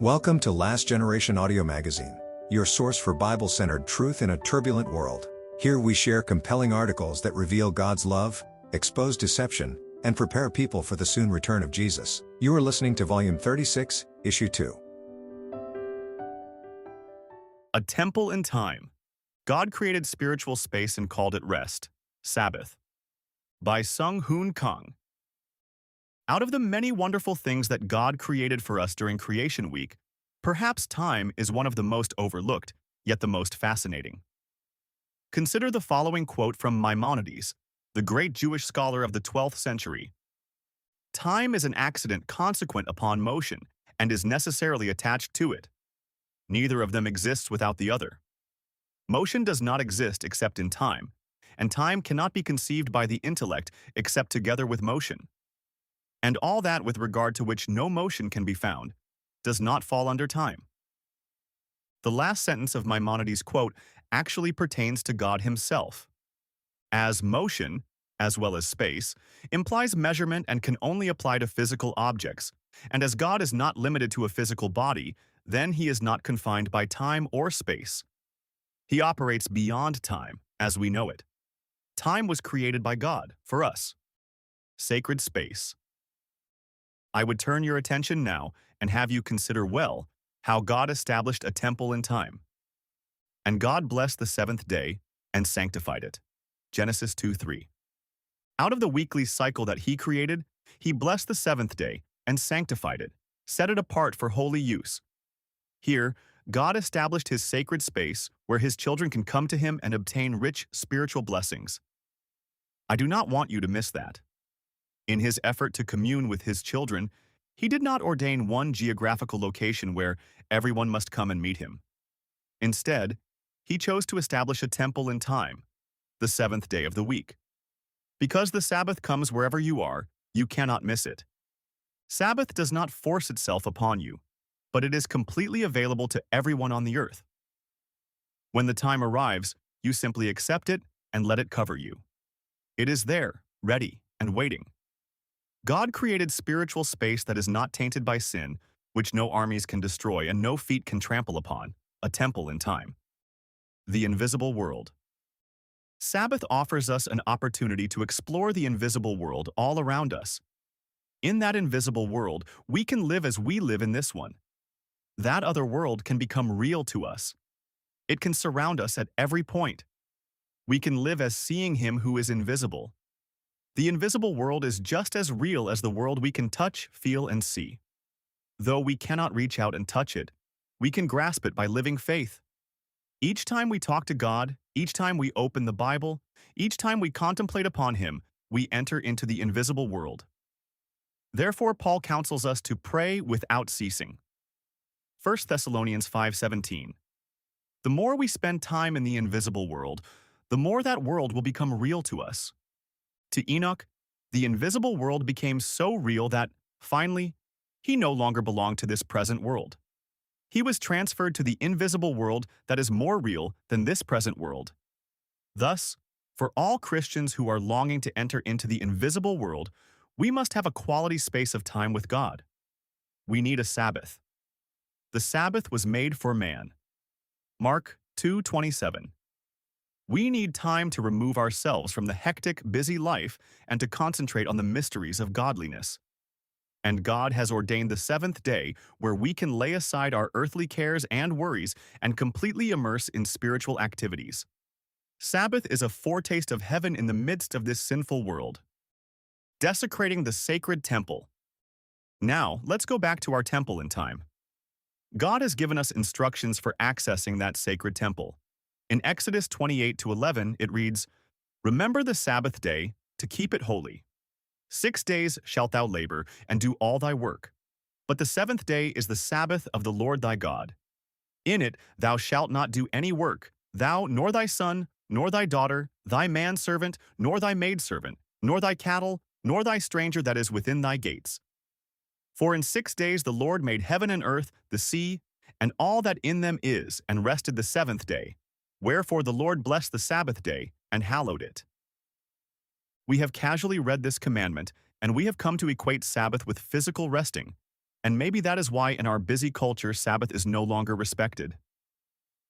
Welcome to Last Generation Audio Magazine, your source for Bible-centered truth in a turbulent world. Here we share compelling articles that reveal God's love, expose deception, and prepare people for the soon return of Jesus. You are listening to Volume 36, Issue 2. A temple in time. God created spiritual space and called it rest. Sabbath. By Sung Hoon Kang. Out of the many wonderful things that God created for us during Creation Week, perhaps time is one of the most overlooked, yet the most fascinating. Consider the following quote from Maimonides, the great Jewish scholar of the 12th century. Time is an accident consequent upon motion and is necessarily attached to it. Neither of them exists without the other. Motion does not exist except in time, and time cannot be conceived by the intellect except together with motion. And all that with regard to which no motion can be found does not fall under time. The last sentence of Maimonides' quote actually pertains to God himself. As motion, as well as space, implies measurement and can only apply to physical objects, and as God is not limited to a physical body, then he is not confined by time or space. He operates beyond time, as we know it. Time was created by God, for us. Sacred space. I would turn your attention now and have you consider well how God established a temple in time. And God blessed the seventh day and sanctified it. Genesis 2:3. Out of the weekly cycle that he created, he blessed the seventh day and sanctified it, set it apart for holy use. Here, God established his sacred space where his children can come to him and obtain rich spiritual blessings. I do not want you to miss that. In his effort to commune with his children, he did not ordain one geographical location where everyone must come and meet him. Instead, he chose to establish a temple in time, the seventh day of the week. Because the Sabbath comes wherever you are, you cannot miss it. Sabbath does not force itself upon you, but it is completely available to everyone on the earth. When the time arrives, you simply accept it and let it cover you. It is there, ready, and waiting. God created spiritual space that is not tainted by sin, which no armies can destroy and no feet can trample upon, a temple in time. The invisible world. Sabbath offers us an opportunity to explore the invisible world all around us. In that invisible world, we can live as we live in this one. That other world can become real to us. It can surround us at every point. We can live as seeing him who is invisible. The invisible world is just as real as the world we can touch, feel, and see. Though we cannot reach out and touch it, we can grasp it by living faith. Each time we talk to God, each time we open the Bible, each time we contemplate upon him, we enter into the invisible world. Therefore, Paul counsels us to pray without ceasing. 1 Thessalonians 5:17. The more we spend time in the invisible world, the more that world will become real to us. To Enoch, the invisible world became so real that, finally, he no longer belonged to this present world. He was transferred to the invisible world that is more real than this present world. Thus, for all Christians who are longing to enter into the invisible world, we must have a quality space of time with God. We need a Sabbath. The Sabbath was made for man. Mark 2:27. We need time to remove ourselves from the hectic, busy life and to concentrate on the mysteries of godliness. And God has ordained the seventh day where we can lay aside our earthly cares and worries and completely immerse in spiritual activities. Sabbath is a foretaste of heaven in the midst of this sinful world. Desecrating the sacred temple. Now, let's go back to our temple in time. God has given us instructions for accessing that sacred temple. In Exodus 28-11, it reads, "Remember the Sabbath day, to keep it holy. 6 days shalt thou labor, and do all thy work. But the seventh day is the Sabbath of the Lord thy God. In it thou shalt not do any work, thou, nor thy son, nor thy daughter, thy manservant, nor thy maidservant, nor thy cattle, nor thy stranger that is within thy gates. For in 6 days the Lord made heaven and earth, the sea, and all that in them is, and rested the seventh day. Wherefore the Lord blessed the Sabbath day and hallowed it." We have casually read this commandment, and we have come to equate Sabbath with physical resting, And maybe that is why in our busy culture, Sabbath is no longer respected.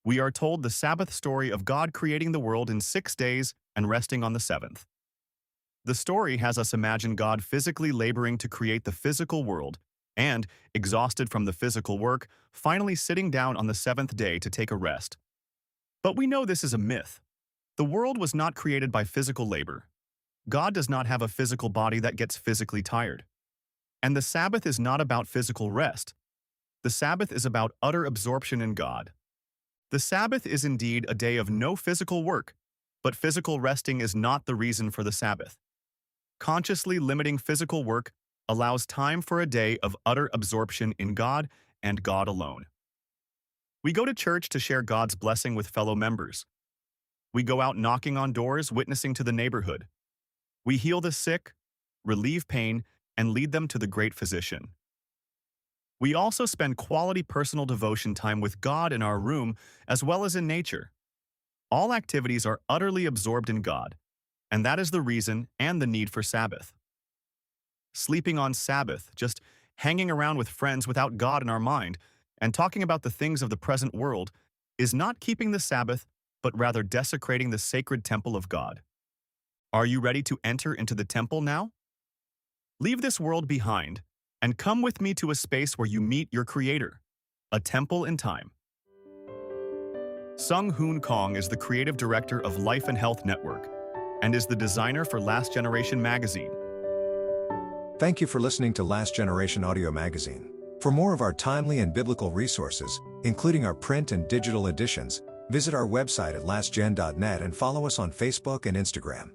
We are told the Sabbath story of God creating the world in 6 days and resting on the seventh. The story has us imagine God physically laboring to create the physical world and, exhausted from the physical work, finally sitting down on the seventh day to take a rest. But we know this is a myth. The world was not created by physical labor. God does not have a physical body that gets physically tired. And the Sabbath is not about physical rest. The Sabbath is about utter absorption in God. The Sabbath is indeed a day of no physical work, but physical resting is not the reason for the Sabbath. Consciously limiting physical work allows time for a day of utter absorption in God and God alone. We go to church to share God's blessing with fellow members. We go out knocking on doors, witnessing to the neighborhood. We heal the sick, relieve pain, and lead them to the great physician. We also spend quality personal devotion time with God in our room as well as in nature. All activities are utterly absorbed in God, and that is the reason and the need for Sabbath. Sleeping on Sabbath, just hanging around with friends without God in our mind, and talking about the things of the present world, is not keeping the Sabbath, but rather desecrating the sacred temple of God. Are you ready to enter into the temple now? Leave this world behind and come with me to a space where you meet your Creator, a temple in time. Sung Hoon Kong is the creative director of Life and Health Network and is the designer for Last Generation magazine. Thank you for listening to Last Generation Audio Magazine. For more of our timely and biblical resources, including our print and digital editions, visit our website at lastgen.net and follow us on Facebook and Instagram.